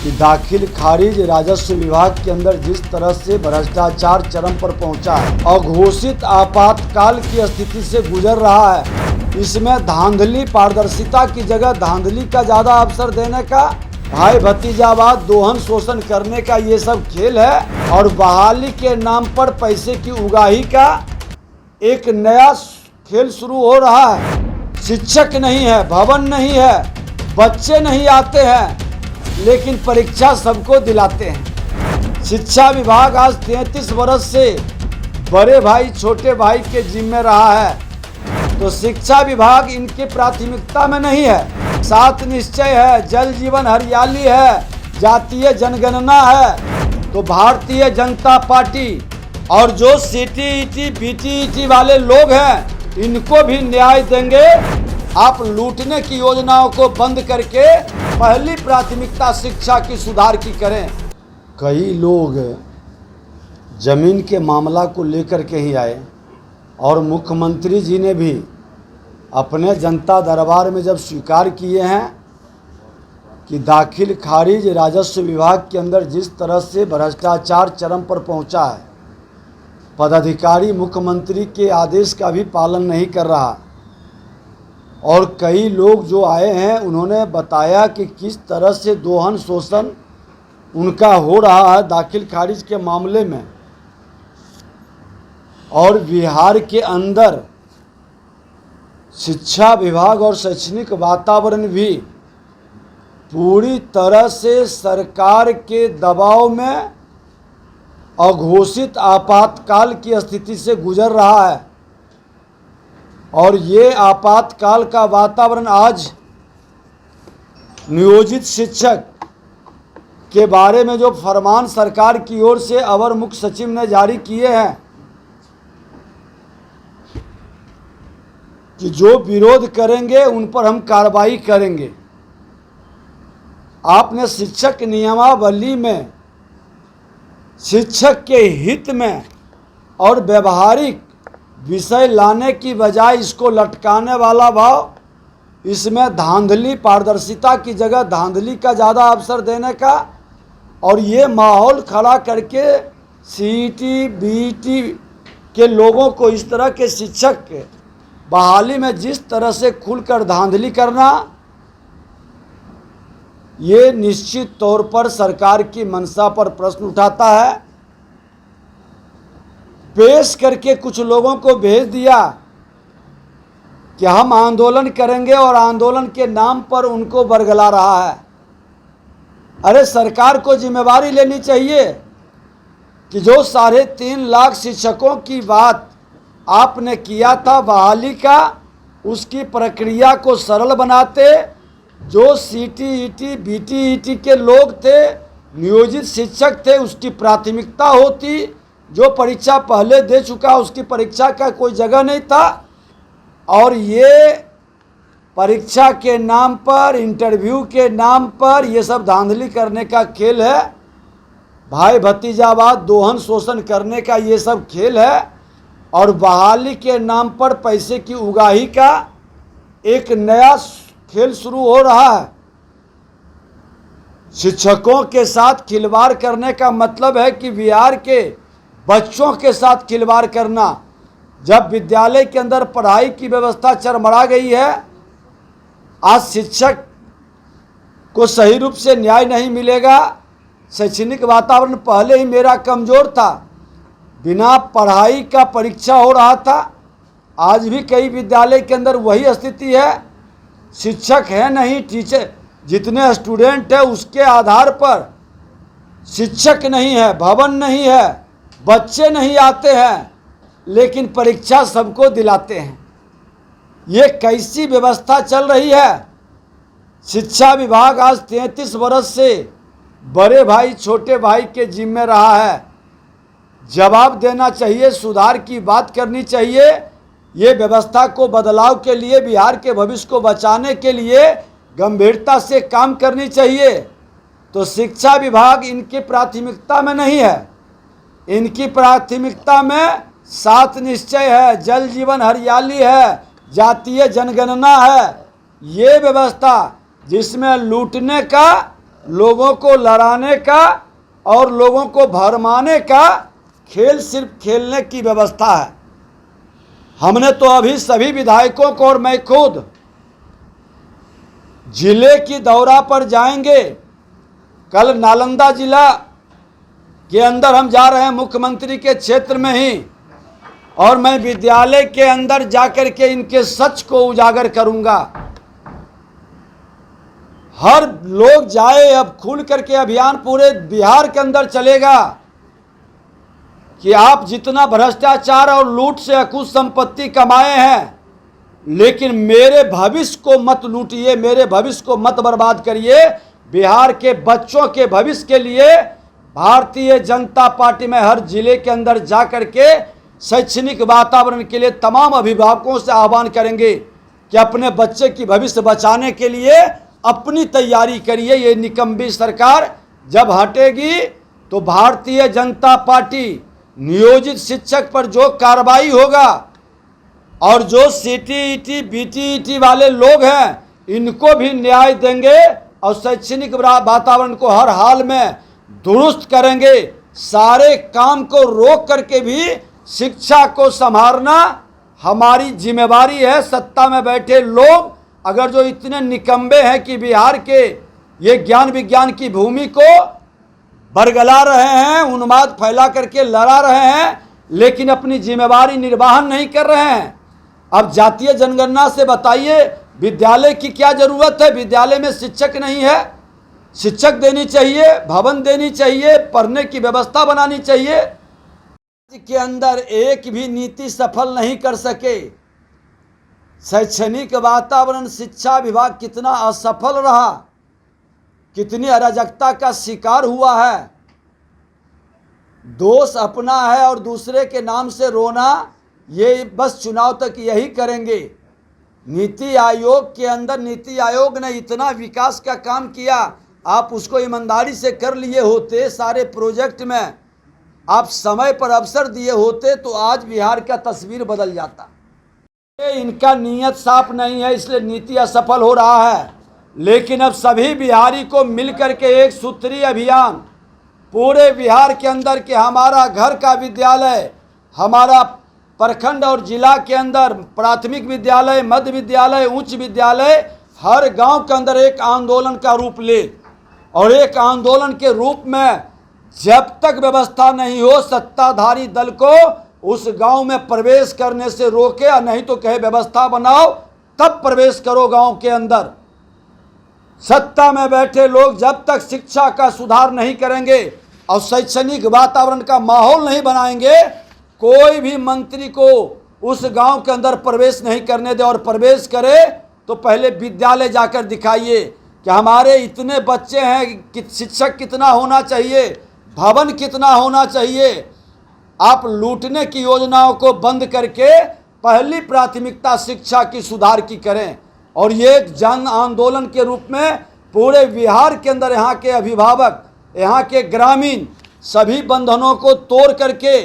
कि दाखिल खारिज राजस्व विभाग के अंदर जिस तरह से भ्रष्टाचार चरम पर पहुंचा है, अघोषित आपातकाल की स्थिति से गुजर रहा है, इसमें धांधली पारदर्शिता की जगह धांधली का ज़्यादा अवसर देने का, भाई भतीजावाद, दोहन शोषण करने का ये सब खेल है और बहाली के नाम पर पैसे की उगाही का एक नया खेल शुरू हो रहा है। शिक्षक नहीं है, भवन नहीं है, बच्चे नहीं आते हैं, लेकिन परीक्षा सबको दिलाते हैं। शिक्षा विभाग आज 33 वर्ष से बड़े भाई छोटे भाई के जिम्मे रहा है, तो शिक्षा विभाग इनकी प्राथमिकता में नहीं है। 7 निश्चय है, जल जीवन हरियाली है, जातीय जनगणना है, तो भारतीय जनता पार्टी और जो सीटीईटी बीटीईटी वाले लोग हैं इनको भी न्याय देंगे। आप लूटने की योजनाओं को बंद करके पहली प्राथमिकता शिक्षा की सुधार की करें। कई लोग जमीन के मामला को लेकर के ही आए और मुख्यमंत्री जी ने भी अपने जनता दरबार में जब स्वीकार किए हैं कि दाखिल खारिज राजस्व विभाग के अंदर जिस तरह से भ्रष्टाचार चरम पर पहुंचा है, पदाधिकारी मुख्यमंत्री के आदेश का भी पालन नहीं कर रहा, और कई लोग जो आए हैं उन्होंने बताया कि किस तरह से दोहन शोषण उनका हो रहा है दाखिल खारिज के मामले में, और बिहार के अंदर शिक्षा विभाग और शैक्षणिक वातावरण भी पूरी तरह से सरकार के दबाव में अघोषित आपातकाल की स्थिति से गुजर रहा है। और ये आपातकाल का वातावरण आज नियोजित शिक्षक के बारे में जो फरमान सरकार की ओर से अवर मुख्य सचिव ने जारी किए हैं कि जो विरोध करेंगे उन पर हम कार्रवाई करेंगे। आपने शिक्षक नियमावली में शिक्षक के हित में और व्यवहारिक विषय लाने की बजाय इसको लटकाने वाला भाव, इसमें धांधली पारदर्शिता की जगह धांधली का ज़्यादा अवसर देने का, और ये माहौल खड़ा करके सीईटी बीईटी के लोगों को इस तरह के शिक्षक के बहाली में जिस तरह से खुलकर धांधली करना, ये निश्चित तौर पर सरकार की मंशा पर प्रश्न उठाता है। पेश करके कुछ लोगों को भेज दिया कि हम आंदोलन करेंगे और आंदोलन के नाम पर उनको बरगला रहा है। अरे सरकार को जिम्मेवारी लेनी चाहिए कि जो 3.5 लाख शिक्षकों की बात आपने किया था बहाली का, उसकी प्रक्रिया को सरल बनाते। जो सीटीईटी बीटीईटी के लोग थे, नियोजित शिक्षक थे, उसकी प्राथमिकता होती। जो परीक्षा पहले दे चुका उसकी परीक्षा का कोई जगह नहीं था, और ये परीक्षा के नाम पर, इंटरव्यू के नाम पर ये सब धांधली करने का खेल है। भाई भतीजावाद, दोहन शोषण करने का ये सब खेल है, और बहाली के नाम पर पैसे की उगाही का एक नया खेल शुरू हो रहा है। शिक्षकों के साथ खिलवाड़ करने का मतलब है कि बिहार के बच्चों के साथ खिलवाड़ करना। जब विद्यालय के अंदर पढ़ाई की व्यवस्था चरमरा गई है, आज शिक्षक को सही रूप से न्याय नहीं मिलेगा। शैक्षणिक वातावरण पहले ही मेरा कमज़ोर था, बिना पढ़ाई का परीक्षा हो रहा था। आज भी कई विद्यालय के अंदर वही स्थिति है, शिक्षक है नहीं, टीचर जितने स्टूडेंट है उसके आधार पर शिक्षक नहीं है, भवन नहीं है, बच्चे नहीं आते हैं, लेकिन परीक्षा सबको दिलाते हैं। ये कैसी व्यवस्था चल रही है? शिक्षा विभाग आज 33 वर्ष से बड़े भाई छोटे भाई के जिम्मे रहा है। जवाब देना चाहिए, सुधार की बात करनी चाहिए। ये व्यवस्था को बदलाव के लिए, बिहार के भविष्य को बचाने के लिए गंभीरता से काम करनी चाहिए। तो शिक्षा विभाग इनकी प्राथमिकता में नहीं है। इनकी प्राथमिकता में 7 निश्चय है, जल जीवन हरियाली है, जातीय जनगणना है। ये व्यवस्था जिसमें लूटने का लोगों को लड़ाने का और लोगों को भरमाने का खेल सिर्फ खेलने की व्यवस्था है। हमने तो अभी सभी विधायकों को और मैं खुद जिले की दौरा पर जाएंगे। कल नालंदा जिला के अंदर हम जा रहे हैं, मुख्यमंत्री के क्षेत्र में ही, और मैं विद्यालय के अंदर जाकर के इनके सच को उजागर करूंगा। हर लोग जाए, अब खुल करके अभियान पूरे बिहार के अंदर चलेगा कि आप जितना भ्रष्टाचार और लूट से अकुत संपत्ति कमाए हैं, लेकिन मेरे भविष्य को मत लूटिए, मेरे भविष्य को मत बर्बाद करिए। बिहार के बच्चों के भविष्य के लिए भारतीय जनता पार्टी में हर जिले के अंदर जा करके शैक्षणिक वातावरण के लिए तमाम अभिभावकों से आह्वान करेंगे कि अपने बच्चे की भविष्य बचाने के लिए अपनी तैयारी करिए। ये निकम्मी सरकार जब हटेगी तो भारतीय जनता पार्टी नियोजित शिक्षक पर जो कार्रवाई होगा और जो सीटीईटी बीटीईटी वाले लोग हैं इनको भी न्याय देंगे और शैक्षणिक वातावरण को हर हाल में दुरुस्त करेंगे। सारे काम को रोक करके भी शिक्षा को संभालना हमारी जिम्मेवारी है। सत्ता में बैठे लोग अगर जो इतने निकम्बे हैं कि बिहार के ये ज्ञान विज्ञान की भूमि को बरगला रहे हैं, उन्माद फैला करके लड़ा रहे हैं, लेकिन अपनी जिम्मेवारी निर्वाहन नहीं कर रहे हैं। अब जातीय जनगणना से बताइए विद्यालय की क्या जरूरत है? विद्यालय में शिक्षक नहीं है, शिक्षक देनी चाहिए, भवन देनी चाहिए, पढ़ने की व्यवस्था बनानी चाहिए। के अंदर एक भी नीति सफल नहीं कर सके। शैक्षणिक वातावरण, शिक्षा विभाग कितना असफल रहा, कितनी अराजकता का शिकार हुआ है। दोष अपना है और दूसरे के नाम से रोना, ये बस चुनाव तक यही करेंगे। नीति आयोग के अंदर नीति आयोग ने इतना विकास का काम किया, आप उसको ईमानदारी से कर लिए होते, सारे प्रोजेक्ट में आप समय पर अवसर दिए होते तो आज बिहार का तस्वीर बदल जाता। इनका नीयत साफ नहीं है, इसलिए नीति असफल हो रहा है। लेकिन अब सभी बिहारी को मिलकर के एक सूत्री अभियान पूरे बिहार के अंदर के हमारा घर का विद्यालय, हमारा प्रखंड और जिला के अंदर प्राथमिक विद्यालय, मध्य विद्यालय, उच्च विद्यालय, हर गांव के अंदर एक आंदोलन का रूप ले और एक आंदोलन के रूप में जब तक व्यवस्था नहीं हो सत्ताधारी दल को उस गांव में प्रवेश करने से रोके, या नहीं तो कहे व्यवस्था बनाओ तब प्रवेश करो गांव के अंदर। सत्ता में बैठे लोग जब तक शिक्षा का सुधार नहीं करेंगे और शैक्षणिक वातावरण का माहौल नहीं बनाएंगे, कोई भी मंत्री को उस गांव के अंदर प्रवेश नहीं करने दे। और प्रवेश करे तो पहले विद्यालय जाकर दिखाइए कि हमारे इतने बच्चे हैं कि शिक्षक कितना होना चाहिए, भवन कितना होना चाहिए। आप लूटने की योजनाओं को बंद करके पहली प्राथमिकता शिक्षा की सुधार की करें और ये एक जन आंदोलन के रूप में पूरे बिहार के अंदर यहाँ के अभिभावक, यहाँ के ग्रामीण सभी बंधनों को तोड़ करके,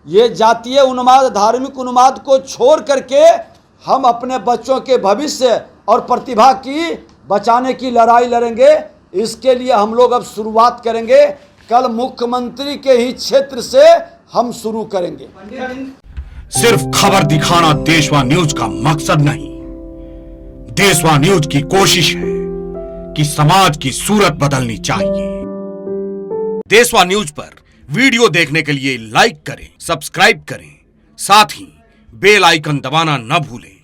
ये जातीय उन्माद, धार्मिक उन्माद को छोड़ करके हम अपने बच्चों के भविष्य और प्रतिभा की बचाने की लड़ाई लड़ेंगे। इसके लिए हम लोग अब शुरुआत करेंगे। कल मुख्यमंत्री के ही क्षेत्र से हम शुरू करेंगे। सिर्फ खबर दिखाना देशवा न्यूज का मकसद नहीं, देशवा न्यूज की कोशिश है कि समाज की सूरत बदलनी चाहिए। देशवा न्यूज पर वीडियो देखने के लिए लाइक करें, सब्सक्राइब करें, साथ ही बेल आइकन दबाना न भूलें।